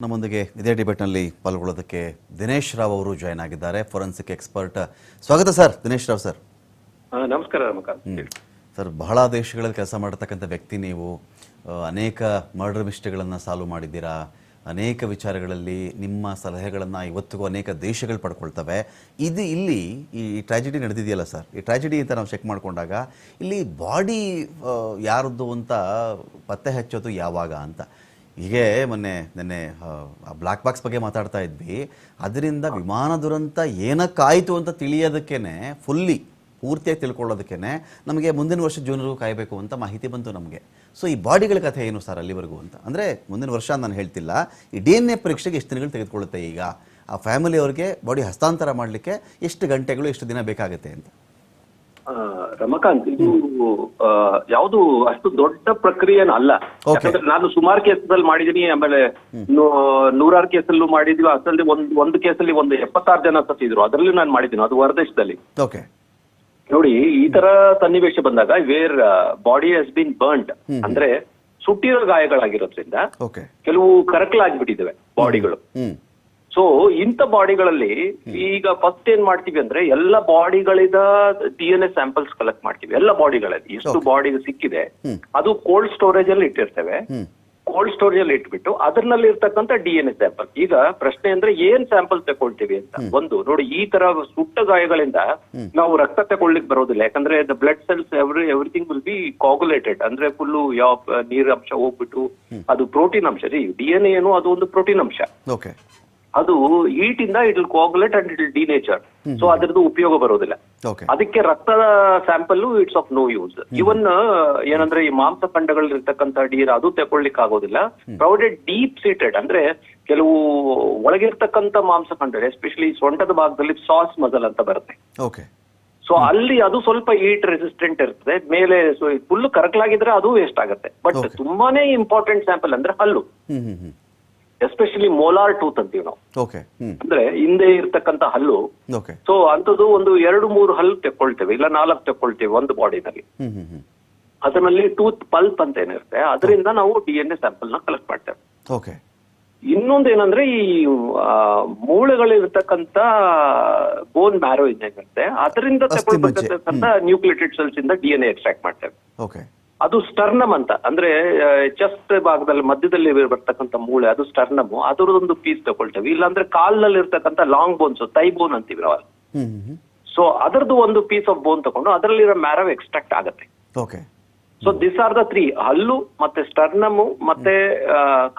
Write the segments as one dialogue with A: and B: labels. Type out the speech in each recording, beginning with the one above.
A: ನಮ್ಮೊಂದಿಗೆ ಇದೇ ಡಿಬೇಟ್ನಲ್ಲಿ ಪಾಲ್ಗೊಳ್ಳೋದಕ್ಕೆ ದಿನೇಶ್ ರಾವ್ ಅವರು ಜಾಯ್ನ್ ಆಗಿದ್ದಾರೆ, ಫೋರೆನ್ಸಿಕ್ ಎಕ್ಸ್ಪರ್ಟ್. ಸ್ವಾಗತ ಸರ್, ದಿನೇಶ್ ರಾವ್ ಸರ್.
B: ನಮಸ್ಕಾರ ರಮಕಾಂತ್
A: ಸರ್, ಬಹಳ ದೇಶಗಳಲ್ಲಿ ಕೆಲಸ ಮಾಡತಕ್ಕಂಥ ವ್ಯಕ್ತಿ ನೀವು. ಅನೇಕ ಮರ್ಡರ್ ಮಿಸ್ಟೇಕ್ಗಳನ್ನು ಸಾಲ್ವ್ ಮಾಡಿದ್ದೀರಾ. ಅನೇಕ ವಿಚಾರಗಳಲ್ಲಿ ನಿಮ್ಮ ಸಲಹೆಗಳನ್ನು ಇವತ್ತಿಗೂ ಅನೇಕ ದೇಶಗಳು ಪಡ್ಕೊಳ್ತವೆ. ಇಲ್ಲಿ ಈ ಟ್ರಾಜಿಡಿ ನಡೆದಿದೆಯಲ್ಲ ಸರ್, ಈ ಟ್ರಾಜಿಡಿ ಅಂತ ನಾವು ಚೆಕ್ ಮಾಡಿಕೊಂಡಾಗ ಇಲ್ಲಿ ಬಾಡಿ ಯಾರದ್ದು ಅಂತ ಪತ್ತೆ ಹಚ್ಚೋದು ಯಾವಾಗ ಅಂತ. ಹೀಗೆ ನಿನ್ನೆ ಬ್ಲ್ಯಾಕ್ ಬಾಕ್ಸ್ ಬಗ್ಗೆ ಮಾತಾಡ್ತಾ ಇದ್ವಿ. ಅದರಿಂದ ವಿಮಾನ ದುರಂತ ಏನಕ್ಕಾಯಿತು ಅಂತ ತಿಳಿಯೋದಕ್ಕೇನೆ ಪೂರ್ತಿಯಾಗಿ ತಿಳ್ಕೊಳ್ಳೋದಕ್ಕೇನೆ ನಮಗೆ ಮುಂದಿನ ವರ್ಷ ಜೂನ್ವರೆಗೂ ಕಾಯಬೇಕು ಅಂತ ಮಾಹಿತಿ ಬಂತು ನಮಗೆ. ಸೊ ಈ ಬಾಡಿಗಳ ಕಥೆ ಏನು ಸರ್ ಅಲ್ಲಿವರೆಗೂ ಅಂತ? ಅಂದರೆ ಮುಂದಿನ ವರ್ಷ ನಾನು ಹೇಳ್ತಿಲ್ಲ, ಈ DNA ಪರೀಕ್ಷೆಗೆ ಎಷ್ಟು ದಿನಗಳು ತೆಗೆದುಕೊಳ್ಳುತ್ತೆ ಈಗ ಆ ಫ್ಯಾಮಿಲಿಯವ್ರಿಗೆ ಬಾಡಿ ಹಸ್ತಾಂತರ ಮಾಡಲಿಕ್ಕೆ ಎಷ್ಟು ಗಂಟೆಗಳು ಎಷ್ಟು ದಿನ ಬೇಕಾಗುತ್ತೆ ಅಂತ?
B: ರಮಕಾಂತ್, ಇದು ಯಾವುದು ಅಷ್ಟು ದೊಡ್ಡ ಪ್ರಕ್ರಿಯೆನ ಅಲ್ಲ. ಯಾಕಂದ್ರೆ ನಾನು ಸುಮಾರು ಕೇಸಲ್ಲಿ ಮಾಡಿದೀನಿ, ಆಮೇಲೆ ನೂರಾರು ಕೇಸಲ್ಲೂ ಮಾಡಿದ್ವಿ. ಅದ್ರಲ್ಲಿ ಒಂದು ಕೇಸಲ್ಲಿ 76 ಜನ ಸತ್ತಿದ್ರು, ಅದರಲ್ಲಿ ನಾನು ಮಾಡಿದ್ದೀನಿ, ಅದು ಹೊರದೇಶದಲ್ಲಿ. ನೋಡಿ, ಈ ತರ ಸನ್ನಿವೇಶ ಬಂದಾಗ where body has been burned, ಅಂದ್ರೆ ಸುಟ್ಟಿರೋ ಗಾಯಗಳಾಗಿರೋದ್ರಿಂದ ಕೆಲವು ಕರಕಲಾಗ್ಬಿಟ್ಟಿದ್ದಾವೆ ಬಾಡಿಗಳು. ಸೊ ಇಂಥ ಬಾಡಿಗಳಲ್ಲಿ ಈಗ ಫಸ್ಟ್ ಏನ್ ಮಾಡ್ತೀವಿ ಅಂದ್ರೆ ಎಲ್ಲ ಬಾಡಿಗಳಿಂದ DNA ಸ್ಯಾಂಪಲ್ಸ್ ಕಲೆಕ್ಟ್ ಮಾಡ್ತೀವಿ. ಎಲ್ಲ ಬಾಡಿಗಳಲ್ಲಿ ಎಷ್ಟು ಬಾಡಿ ಸಿಕ್ಕಿದೆ ಅದು ಕೋಲ್ಡ್ ಸ್ಟೋರೇಜ್ ಅಲ್ಲಿ ಇಟ್ಟಿರ್ತೇವೆ. ಕೋಲ್ಡ್ ಸ್ಟೋರೇಜ್ ಅಲ್ಲಿ ಇಟ್ಬಿಟ್ಟು ಅದರಲ್ಲಿ ಇರ್ತಕ್ಕಂಥ DNA ಸ್ಯಾಂಪಲ್. ಈಗ ಪ್ರಶ್ನೆ ಅಂದ್ರೆ ಏನ್ ಸ್ಯಾಂಪಲ್ ತಗೊಳ್ತೀವಿ ಅಂತ. ಒಂದು ನೋಡಿ, ಈ ತರ ಸುಟ್ಟ ಗಾಯಗಳಿಂದ ನಾವು ರಕ್ತ ತಗೊಳ್ಳಿಕ್ ಬರೋದಿಲ್ಲ. ಯಾಕಂದ್ರೆ the blood cells everything will be coagulated, ಅಂದ್ರೆ ಫುಲ್ಲು ಯಾವ ನೀರ್ ಅಂಶ ಹೋಗ್ಬಿಟ್ಟು ಅದು ಪ್ರೋಟೀನ್ ಅಂಶ. DNA ಏನು, ಅದು ಒಂದು ಪ್ರೋಟೀನ್ ಅಂಶ. ಅದು ಹೀಟ್ ಇಂದ it will coagulate and it will denature. So ಅದ್ರದ್ದು ಉಪಯೋಗ ಬರೋದಿಲ್ಲ. ಅದಕ್ಕೆ ರಕ್ತದ sample it's of no use. Even ಏನಂದ್ರೆ ಈ ಮಾಂಸಖಂಡಗಳಿರ್ತಕ್ಕಂಥ DNA ಅದು ತಗೊಳ್ಲಿಕ್ಕೆ ಆಗೋದಿಲ್ಲ. ಪ್ರೌಡೆಡ್ ಡೀಪ್ ಸೀಟೆಡ್, ಅಂದ್ರೆ ಕೆಲವು ಒಳಗಿರ್ತಕ್ಕಂಥ ಮಾಂಸಖಂಡ, ಎಸ್ಪೆಷಲಿ ಸೊಂಟದ ಭಾಗದಲ್ಲಿ ಸಾಸ್ ಮಸಲ್ ಅಂತ ಬರುತ್ತೆ. ಸೊ ಅಲ್ಲಿ ಅದು ಸ್ವಲ್ಪ ಹೀಟ್ ರೆಸಿಸ್ಟೆಂಟ್ ಇರ್ತದೆ. ಮೇಲೆ ಫುಲ್ ಕರಕಲಾಗಿದ್ರೆ ಅದು ವೇಸ್ಟ್ ಆಗುತ್ತೆ. ಬಟ್ ತುಂಬಾನೇ ಇಂಪಾರ್ಟೆಂಟ್ ಸ್ಯಾಂಪಲ್ ಅಂದ್ರೆ ಹಲ್ಲು, ಎಸ್ಪೆಷಲಿ ಮೋಲಾರ್ ಟೂತ್ ಅಂತೀವಿ ನಾವು. ಅಂದ್ರೆ ಹಿಂದೆ ಇರ್ತಕ್ಕಂಥ ಹಲ್ಲು. ಸೊ ಅಂತದ್ದು ಒಂದು 2-3 ಹಲ್ಲು ತೆಕ್ಕೊಳ್ತೇವೆ, ಇಲ್ಲ 4 ತೆಕ್ಕೊಳ್ತೇವೆ ಒಂದು ಬಾಡಿನಲ್ಲಿ. ಅದರಲ್ಲಿ ಟೂತ್ ಪಲ್ಪ್ ಅಂತ ಏನಿರುತ್ತೆ, ಅದರಿಂದ ನಾವು DNA ಸ್ಯಾಂಪಲ್ ನ ಕಲೆಕ್ಟ್ ಮಾಡ್ತೇವೆ. ಇನ್ನೊಂದೇನಂದ್ರೆ ಈ ಮೂಳೆಗಳಿರ್ತಕ್ಕಂಥ ಬೋನ್ ಮ್ಯಾರೋ ಏನಿರುತ್ತೆ, ಅದರಿಂದ ತಗೊಳ್ಬೇಕಂತ ನ್ಯೂಕ್ಲಿಯೇಟೆಡ್ ಸೆಲ್ಸ್ ಇಂದ DNA ಎಕ್ಸ್ಟ್ರಾಕ್ಟ್ ಮಾಡ್ತೇವೆ. ಅದು ಸ್ಟರ್ನಮ್ ಅಂತ, ಅಂದ್ರೆ ಚೆಸ್ಟ್ ಭಾಗದಲ್ಲಿ ಮಧ್ಯದಲ್ಲಿ ಬರ್ತಕ್ಕಂಥ ಮೂಳೆ, ಅದು ಸ್ಟರ್ನಮ್. ಅದರದೊಂದು ಪೀಸ್ ತಗೊಳ್ತೇವೆ. ಇಲ್ಲಾಂದ್ರೆ ಕಾಲ್ನಲ್ಲಿ ಇರ್ತಕ್ಕಂಥ ಲಾಂಗ್ ಬೋನ್ಸ್, ತೈ ಬೋನ್ ಅಂತೀವಿ ನಾವು. ಸೊ ಅದರದ್ದು ಒಂದು ಪೀಸ್ ಆಫ್ ಬೋನ್ ತಗೊಂಡು ಅದರಲ್ಲಿರೋ ಮ್ಯಾರೋ ಎಕ್ಸ್ಟ್ರಾಕ್ಟ್ ಆಗುತ್ತೆ. ಸೊ ದಿಸ್ ಆರ್ ದ 3: ಹಲ್ಲು, ಮತ್ತೆ ಸ್ಟರ್ನಮ್, ಮತ್ತೆ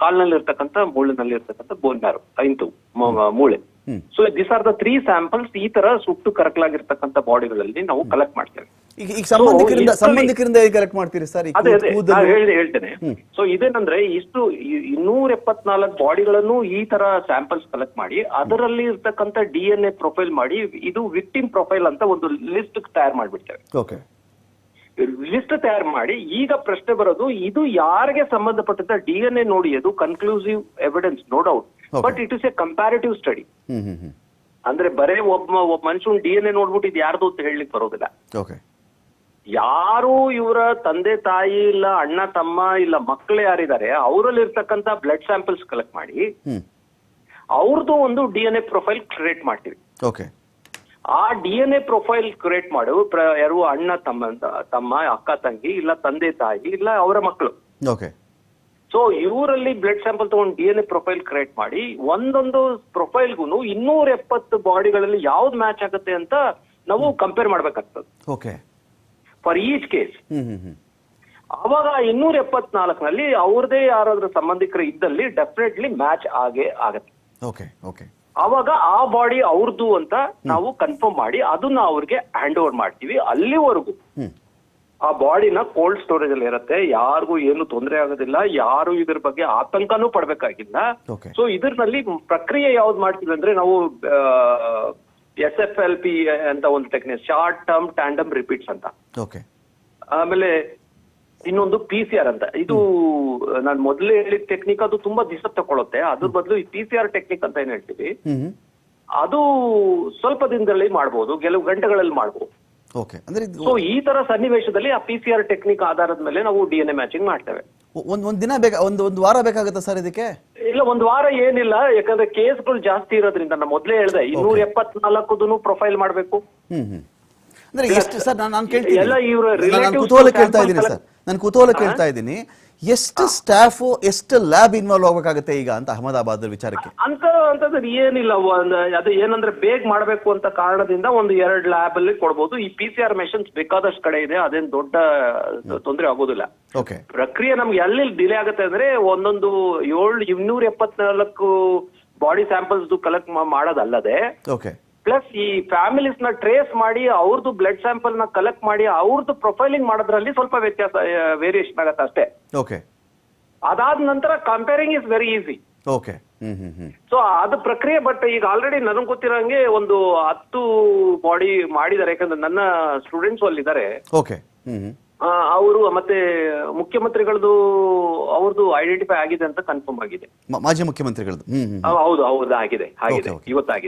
B: ಕಾಲ್ನಲ್ಲಿ ಇರ್ತಕ್ಕಂಥ ಮೂಳೆನಲ್ಲಿ ಇರ್ತಕ್ಕಂಥ ಬೋನ್ ಮ್ಯಾರೋ, ಇಂಥವು ಮೂಳೆ. So this are the 3 samples ಈ ತರ ಸುಟ್ಟು ಕರಕಲಾಗಿರ್ತಕ್ಕಂಥ ಬಾಡಿಗಳಲ್ಲಿ ನಾವು ಕಲೆಕ್ಟ್ ಮಾಡ್ತೇವೆ.
A: ಸಂಬಂಧಿಕರಿಂದ ಕಲೆಕ್ಟ್ ಮಾಡ್ತೀರಿ ಸರ್?
B: ಹೇಳ್ತೇನೆ. ಸೊ ಇದೇನಂದ್ರೆ ಇಷ್ಟು 274 ಬಾಡಿಗಳನ್ನು ಈ ತರ ಸ್ಯಾಂಪಲ್ಸ್ ಕಲೆಕ್ಟ್ ಮಾಡಿ ಅದರಲ್ಲಿ ಇರ್ತಕ್ಕಂಥ DNA ಪ್ರೊಫೈಲ್ ಮಾಡಿ, ಇದು ವಿಕ್ಟಿಮ್ ಪ್ರೊಫೈಲ್ ಅಂತ ಒಂದು ಲಿಸ್ಟ್ ತಯಾರು ಮಾಡ್ಬಿಡ್ತೇವೆ. ಲಿಸ್ಟ್ ತಯಾರು ಮಾಡಿ ಈಗ ಪ್ರಶ್ನೆ ಬರೋದು, ಇದು ಯಾರಿಗೆ ಸಂಬಂಧಪಟ್ಟಂತ DNA ನೋಡಿ, ಅದು conclusive evidence no doubt, but it is a comparative study. ಅಂದ್ರೆ ಬರೇ ಒಬ್ಬ ಮನುಷ್ಯನ DNA ನೋಡ್ಬಿಟ್ಟು ಇದು ಯಾರ್ದು ಅಂತ ಹೇಳಲಿಕ್ಕೆ ಬರೋದಿಲ್ಲ. ಯಾರು ಇವರ ತಂದೆ ತಾಯಿ, ಇಲ್ಲ ಅಣ್ಣ ತಮ್ಮ, ಇಲ್ಲ ಮಕ್ಕಳು ಯಾರಿದ್ದಾರೆ ಅವರಲ್ಲಿ ಇರ್ತಕ್ಕಂಥ ಬ್ಲಡ್ ಸ್ಯಾಂಪಲ್ಸ್ ಕಲೆಕ್ಟ್ ಮಾಡಿ ಅವ್ರದ್ದು ಒಂದು DNA ಪ್ರೊಫೈಲ್ ಕ್ರಿಯೇಟ್ ಮಾಡ್ತೀವಿ. ಆ DNA ಪ್ರೊಫೈಲ್ ಕ್ರಿಯೇಟ್ ಮಾಡು ಯಾರು ಅಣ್ಣ ತಮ್ಮ ಅಕ್ಕ ತಂಗಿ, ಇಲ್ಲ ತಂದೆ ತಾಯಿ, ಇಲ್ಲ ಅವರ ಮಕ್ಕಳು. ಸೊ ಇವರಲ್ಲಿ ಬ್ಲಡ್ ಸ್ಯಾಂಪಲ್ ತಗೊಂಡು DNA ಪ್ರೊಫೈಲ್ ಕ್ರಿಯೇಟ್ ಮಾಡಿ ಒಂದೊಂದು ಪ್ರೊಫೈಲ್ಗೂ 270 ಬಾಡಿಗಳಲ್ಲಿ ಯಾವ್ದು ಮ್ಯಾಚ್ ಆಗುತ್ತೆ ಅಂತ ನಾವು ಕಂಪೇರ್ ಮಾಡ್ಬೇಕಾಗ್ತದೆ ಫಾರ್ ಈಚ್ ಕೇಸ್. ಅವಾಗ 274ನಲ್ಲಿ ಅವ್ರದೇ ಯಾರಾದ್ರೂ ಸಂಬಂಧಿಕರು ಇದ್ದಲ್ಲಿ ಡೆಫಿನೆಟ್ಲಿ ಮ್ಯಾಚ್ ಆಗೇ ಆಗತ್ತೆ. ಅವಾಗ ಆ ಬಾಡಿ ಅವ್ರದ್ದು ಅಂತ ನಾವು ಕನ್ಫರ್ಮ್ ಮಾಡಿ ಅದನ್ನ ಅವ್ರಿಗೆ ಹ್ಯಾಂಡ್ ಓವರ್ ಮಾಡ್ತೀವಿ. ಅಲ್ಲಿವರೆಗೂ ಆ ಬಾಡಿನ ಕೋಲ್ಡ್ ಸ್ಟೋರೇಜ್ ಅಲ್ಲಿ ಇರುತ್ತೆ, ಯಾರಿಗೂ ಏನು ತೊಂದರೆ ಆಗೋದಿಲ್ಲ, ಯಾರು ಇದ್ರ ಬಗ್ಗೆ ಆತಂಕನೂ ಪಡ್ಬೇಕಾಗಿಲ್ಲ. ಸೊ ಇದರಲ್ಲಿ ಪ್ರಕ್ರಿಯೆ ಯಾವ್ದು ಮಾಡ್ತೀವಿ ಅಂದ್ರೆ ನಾವು SFLP ಅಂತ ಒಂದು technique, short term tandem repeats ಅಂತ. ಆಮೇಲೆ ಇನ್ನೊಂದು PCR ಅಂತ, ಇದು ನಾನು ಮೊದಲೇ ಹೇಳಿದ ಟೆಕ್ನಿಕ್, ಅದು ತುಂಬಾ ದಿವಸ ತಗೊಳುತ್ತೆ. ಅದ್ರ ಬದಲು ಈ PCR ಟೆಕ್ನಿಕ್ ಅಂತ ಏನ್ ಹೇಳ್ತೀವಿ, ಅದು ಸ್ವಲ್ಪ ದಿನದಲ್ಲಿ ಮಾಡಬಹುದು, ಕೆಲವು ಗಂಟೆಗಳಲ್ಲಿ ಮಾಡಬಹುದು. ಸೊ ಈ ತರ ಸನ್ನಿವೇಶದಲ್ಲಿ ಆ PCR ಟೆಕ್ನಿಕ್ ಆಧಾರದ ಮೇಲೆ ನಾವು DNA ಮ್ಯಾಚಿಂಗ್ ಮಾಡ್ತೇವೆ.
A: ಒಂದು ದಿನ ಒಂದು ವಾರ ಬೇಕಾಗುತ್ತಾ ಸರ್ ಇದಕ್ಕೆ?
B: ಇಲ್ಲ, ಒಂದು ವಾರ ಏನಿಲ್ಲ, ಯಾಕಂದ್ರೆ ಕೇಸ್ಗಳು ಜಾಸ್ತಿ ಇರೋದ್ರಿಂದ ನಾನು ಮೊದಲೇ ಹೇಳಿದೆ 274 ಪ್ರೊಫೈಲ್ ಮಾಡ್ಬೇಕು.
A: ಅಂದ್ರೆ ಎಷ್ಟು ಸರ್, ನಾನು ಕೇಳ್ತೀನಿ,
B: ಎಲ್ಲ ಇವ್ರ
A: ನಾನು ಕುತೂಹಲ ಕೇಳ್ತಾ ಇದ್ದೀನಿ ಸರ್, ನಾನು ಕುತೂಹಲ ಕೇಳ್ತಾ ಇದ್ದೀನಿ, ಎಷ್ಟು ಸ್ಟಾಫ್ ಎಷ್ಟು ಲ್ಯಾಬ್ ಇನ್ವಾಲ್ವ್ ಆಗಬೇಕಾಗುತ್ತೆ ಈಗ ಅಂತ ಅಹಮದಾಬಾದ್ ವಿಚಾರಕ್ಕೆ?
B: ಅಂತಂದ್ರೆ ಏನಿಲ್ಲ, ಅದು ಏನಂದ್ರೆ ಬೇಗ ಮಾಡ್ಬೇಕು ಅಂತ ಕಾರಣದಿಂದ 1-2 ಲ್ಯಾಬ್ ಅಲ್ಲಿ ಕೊಡ್ಬೋದು. ಈ PCR ಮೆಷಿನ್ಸ್ ಬೇಕಾದಷ್ಟು ಕಡೆ ಇದೆ, ಅದೇನ್ ದೊಡ್ಡ ತೊಂದರೆ ಆಗೋದಿಲ್ಲ.
A: ಓಕೆ,
B: ಪ್ರಕ್ರಿಯೆ ನಮ್ಗೆ ಎಲ್ಲಿ ಡಿಲೇ ಆಗುತ್ತೆ ಅಂದ್ರೆ ಒಂದೊಂದು 274 ಬಾಡಿ ಸ್ಯಾಂಪಲ್ಸ್ ಕಲೆಕ್ಟ್ ಮಾಡೋದಲ್ಲದೆ,
A: ಓಕೆ,
B: ಪ್ಲಸ್ ಈ ಫ್ಯಾಮಿಲೀಸ್ ನ ಟ್ರೇಸ್ ಮಾಡಿ ಅವ್ರದ್ದು ಬ್ಲಡ್ ಸ್ಯಾಂಪಲ್ ನ ಕಲೆಕ್ಟ್ ಮಾಡಿ ಅವ್ರದ್ದು ಪ್ರೊಫೈಲಿಂಗ್ ಮಾಡೋದ್ರಲ್ಲಿ ಸ್ವಲ್ಪ ವ್ಯತ್ಯಾಸ, ವೇರಿಯೇಷನ್ ಆಗತ್ತೆ ಅಷ್ಟೇ.
A: ಓಕೆ,
B: ಅದಾದ ನಂತರ comparing is very easy.
A: Okay,
B: so ಅದು ಪ್ರಕ್ರಿಯೆ. ಬಟ್ ಈಗ ಆಲ್ರೆಡಿ ನನಗೆ ಗೊತ್ತಿರೋಂಗೆ ಒಂದು 10 ಬಾಡಿ ಮಾಡಿದ್ದಾರೆ, ಯಾಕಂದ್ರೆ ನನ್ನ ಸ್ಟೂಡೆಂಟ್ಸ್ ಅಲ್ಲಿ ಇದ್ದಾರೆ.
A: ಓಕೆ,
B: ಅವರು ಮತ್ತೆ ಮುಖ್ಯಮಂತ್ರಿಗಳದ್ದು ಅವ್ರದ್ದು ಐಡೆಂಟಿಫೈ ಆಗಿದೆ ಅಂತ ಕನ್ಫರ್ಮ್ ಆಗಿದೆ.
A: ಮಾಜಿ ಮುಖ್ಯಮಂತ್ರಿಗಳದ್ದು?
B: ಹೌದು ಆಗಿದೆ ಇವತ್ತಾಗಿದೆ.